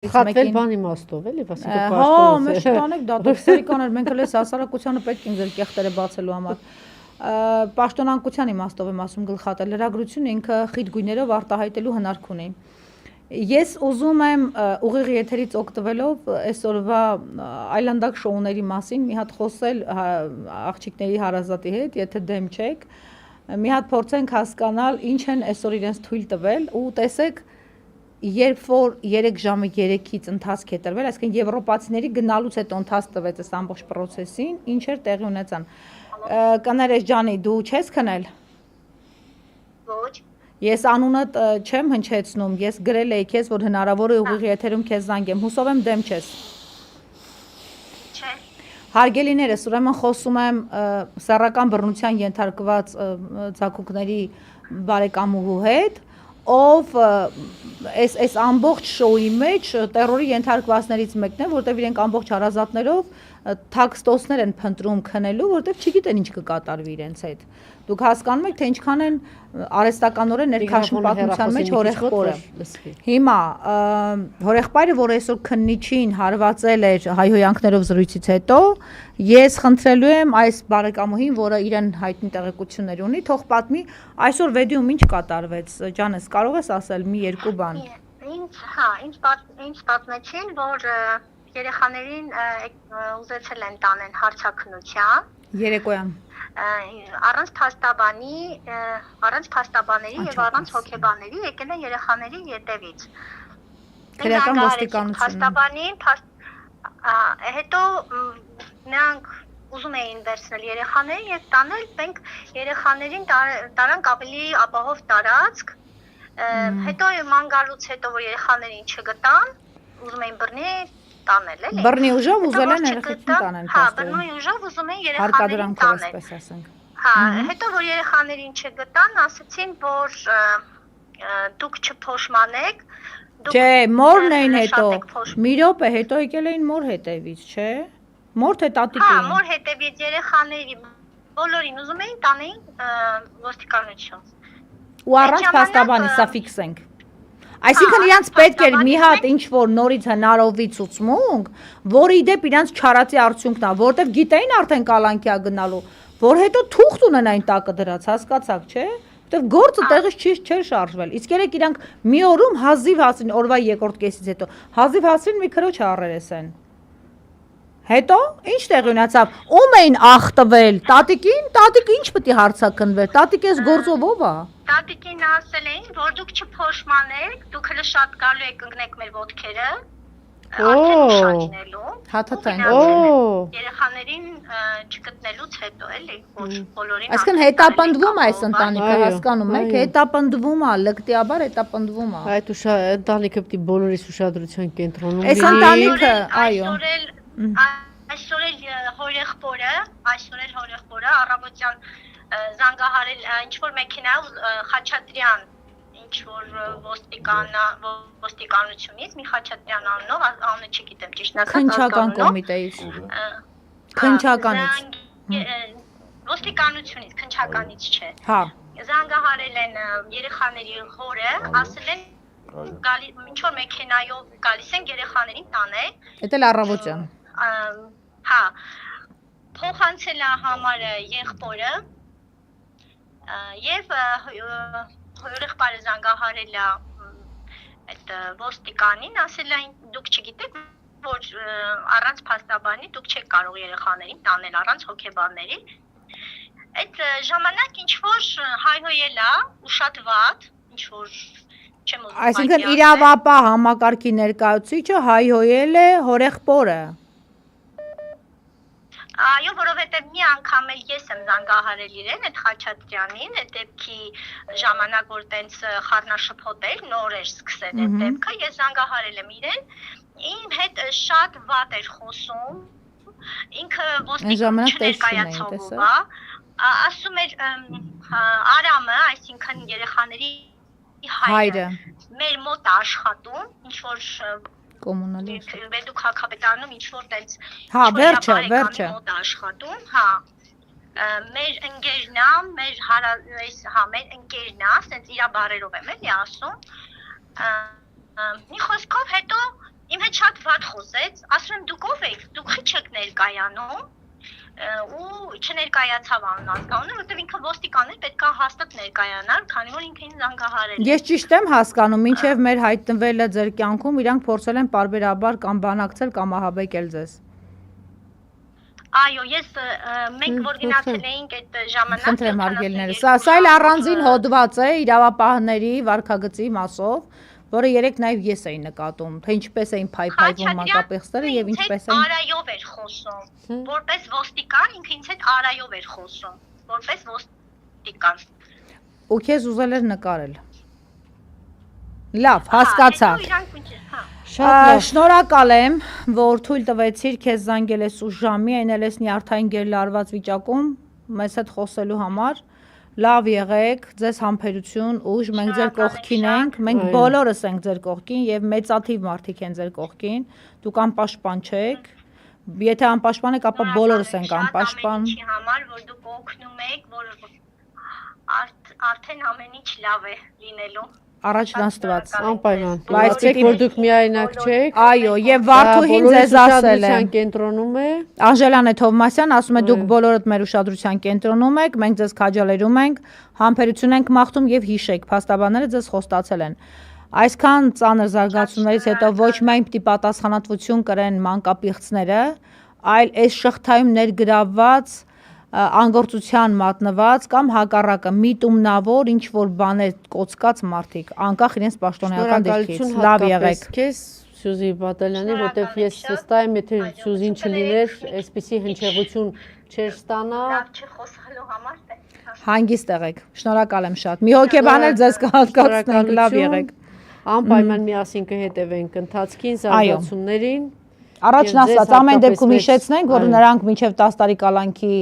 Խատվել բան իմաստով էլի, ասիկա պաշտոնը։ Հա, մեր շտանեք դատող սերիկաներ, մենք էլ էս հասարակությանը պետք է ձեր կեղտերը բացելու համար։ Պաշտոնանկության իմաստով եմ ասում գլխատել, լրագրությունը ինքը խիտ գույներով արտահայտելու հնարք ունի։ Ես ուզում եմ ուղիղ եթերից օգտվելով այսօրվա այլանդակ շոուների մասին մի հատ խոսել աղջիկների հարազատի հետ, եթե դեմ չեք, մի հատ փորձենք հասկանալ ինչ են այսօր իրենց թույլ տվել ու տեսեք երբ որ 3 ժամը 3-ից ընթացք է տրվել, այսինքն եվրոպացիների գնալուց հետո ընթացք տվեց այս ամբողջ process-ին, ինչեր տեղի ունեցան։ Կներես ջանի, դու չես քնել։ Ոչ։ Ես անունդ չեմ հնչեցնում, ես գրել էի քեզ, որ հնարավոր է ուղիղ եթերում քեզ զանգեմ, հուսով եմ դեմ չես։ Չէ։ Հարգելիներս, ուրեմն խոսում եմ սեռական բռնության ենթարկված ցակուկների բարեկամուհու հետ, ով այս ամբողջ շոուի մեջ տերորի ենթարկվածներից մեկն է, որտեղ իրենք ամբողջ հարազատներով թաքստոսներ են փնտրում քնելու, որտեղ չգիտեն ինչ կկատարվի իրենց հետ։ Դուք հասկանում եք, թե ինչքան են արհեստականորեն ներքաշում պատմության մեջ հորեղբորը։ Հիմա հորեղբայրը, որ այսօր քննիչին հարվածել էր հայհոյանքներով զրույցից հետո, ես խնդրելու եմ այս բարեկամուհին, որը իրեն հայտնի տեղեկություններ ունի, թող պատմի այսօր վեդիոում ինչ կատարվեց։ Ջանես, կարող ես ասել մի երկու բան։ Ինձ պատմեցին, որ երեխաներին ուզեցել են տանեն հարցաքննության։ Երեկոյան։ Առանց փաստաբաների եւ առանց հոգեբանների եկել են երեխաների ետևից։ Քրեական ոստիկանությունը։ Փաստաբանին, հետո նրանք ուզում էին վերցնել երեխաներին եւ տանել, մենք երեխաներին տարանք ավելի ապահով տարածք։ Հետո ման գալուց հետո որ երեխաներին չգտան, ուզում էին բռնել տանել էլի։ Բռնի ուժով ուզել են երեխային տանեն։ Հա, բռնի ուժով ուզում են երեխաներին տանել։ Այսպես ասենք։ Հա, հետո որ երեխաներին չգտան, ասացին, որ դուք չփոշմանեք, Չէ, մորն էին հետո։ Մի րոպե հետո եկել էին մոր հետևից, չէ։ Մոր թե տատիկ էին։ Հա, մոր հետևից երեխաների բոլորին ուզում էին տանեին ոստիկանություն։ Ու առանց փաստաբանի, սա ֆիքսենք։ Այսինքն իրանց պետք էր մի հատ ինչ որ նորից հնարովի ցուցմունք, որը իդեպ իրանց չարացի արդյունքն է, որտեվ գիտեին արդեն կալանքիա գնալու, որ հետո թուղթ ունենային տակը դրած, հասկացաք, չէ՞։ Որտեվ գործը տեղից չէր շարժվել։ Իսկ երեք իրանք մի օրում հազիվ հասին, օրվա երկրորդ կեսից հետո, հազիվ հասին մի քրոջ առերես են։ Հետո ինչ տեղի ունեցավ։ Ում էին ախտվել։ Տատիկին, տատիկը ինչ պետք է հարցակնվեր։ Տատիկը այս գործով ով է։ Տատիկին ասել էին, որ դուք չփոշմանեք, դուք հələ շատ գալու եք ընկնեք մեր ոտքերը։ Հաթաթային։ Երեխաներին չգտնելուց հետո էլի, որ բոլորին։ Այսինքն հետապնդվում է այս ընտանիքը, հասկանում եք, հետապնդվում է, լկտիաբար հետապնդվում է։ Այդ ընտանիքը պետք է բոլորիս ուշադրության կենտրոնում լինի։ Այս ընտանիքը, այո։ Այսօր էլ հորեղբորը առավոտյան զանգահարել ինչ-որ մեքենայով Խաչատրյան, ինչ-որ ոստիկանությունից, մի Խաչատրյան անունով, անունը չգիտեմ ճիշտ Քննչական կոմիտեից։ Քննչականից։ Ոստիկանությունից, քննչականից չէ։ Հա։ Զանգահարել են երեխաների հորը, ասել են ինչ-որ մեքենայով գալիս են երեխաներին տանել։ Էդ էլ առավոտյան։ Հա, փոխանցել է համարը եղբորը եւ եղբայրը զանգահարել է այդ ոստիկանին, ասել է դուք չգիտեք, որ առանց փաստաբանի դուք չեք կարող երեխաներին տանել առանց հոգեբանների։ Այդ ժամանակ ինչ որ հայհոյել է ու շատ վատ, ինչ որ չեմ ուզում։ Այսինքն իրավապահ համակարգի ներկայացուցիչը հայհոյել է հորեղբորը։ Այո, որովհետև մի անգամ էլ ես եմ զանգահարել իրեն, այդ Խաչատրյանին, այդ դեպքի ժամանակ, որ տենց խառնաշփոթ էր, նոր էր սկսել այդ դեպքը, ես զանգահարել եմ իրեն, իմ հետ շատ վատ էր խոսում, ինքը ոստիկան չներկայացողով է, ասում էր Արամը, այսինքն երեխաների հայրը, մեր մոտ աշխատում, ինչ որ կոմունալիստ Բեդուք հակապետարանում ինչ-որ տենց Հա, վերջը մոտ աշխատում, հա, մեր ընկերն է, մեր ընկերն է, ասենց իրա բարերով եմ էլի ասում, մի խոսքով հետո իմ վատ խոսեց, ասում եմ դուք ով եք, դուք խի չեք ներկայանում ու չներկայացավ անունը, որովհետև ինքը ոստիկան էր, պետք է հաստատ ներկայանար, քանի որ ինքը ինձ զանգահարել է։ Ես ճիշտ եմ հասկանում, մինչև մեր հայտնվելը ձեր կյանքում իրանք փորձել են պարբերաբար կամ բանակցել կամ ահաբեկել ձեզ։ Այո, ես մենք որ գնացել էինք այդ ժամանակ Խնդրեմ հարգելիները, սա էլ առանձին հոդված է իրավապահների վարքագծի մասով, որը երեք նաև ես էի նկատում, թե ինչպես էին փայփայվում մանկապեխսերը եւ ինչպես էին արայով էր խոսում, որպես ոստիկան ինքը ինձ հետ արայով էր խոսում, որպես ոստիկան։ ու քեզ ուզել էր նկարել։ Լավ, հասկացա։ Շնորհակալ եմ, որ թույլ տվեցիր քեզ զանգել ես ուշ ժամի, այնել ես նյարդային գերլարված վիճակում, մեզ հետ խոսելու համար։ Լավ եղեք, ձեզ համբերություն, ուժ, մենք ձեր կողքին ենք, մենք բոլորս ենք ձեր կողքին եւ մեծաթիվ մարդիկ են ձեր կողքին, դուք անպաշտպան չեք, եթե անպաշտպան եք, ապա բոլորս ենք անպաշտպան։ Համար որ դուք օգնում եք, որ արդեն ամեն ինչ լավ է լինելու։ Առաջն Աստված։ Անպայման։ Բայց Բայց որ դուք միայնակ չեք։ Այո, եւ Վարդուհին ձեզ ասել է։ Կենտրոնում է։ Անժելան Թովմասյան ասում է դուք բոլորդ մեր ուշադրության կենտրոնում եք, մենք ձեզ քաջալերում ենք, համբերություն ենք մաղթում եւ հիշեք, փաստաբանները ձեզ խոստացել են։ Այսքան ծանր զարգացումներից հետո ոչ միայն պիտի պատասխանատվություն կրեն մանկապիղծները, այլ այս շղթայում ներգրավված անգործության մատնված կամ հակառակը միտումնավոր ինչ որ բաներ կոծկած մարդիկ, անկախ իրենց պաշտոնեական դիրքից։ Լավ եղեք։ Քեզ Սյուզի Բադալյանի, որտեվ ես վստահ եմ, եթե Սյուզին չլիներ, այսպիսի հնչեղություն չէր ստանա։ Լավ չխոսելու համար է։ Հանգիստ եղեք։ Շնորհակալ եմ շատ։ Մի հոգեբան էլ ձեզ կհատկացնենք, լավ եղեք։ Անպայման միասին կհետևենք ընթացքին, զարգացումներին։ Առաջն Աստված ամեն դեպքում հիշեցնենք, որ նրանք մինչև 10 տարի կալանքի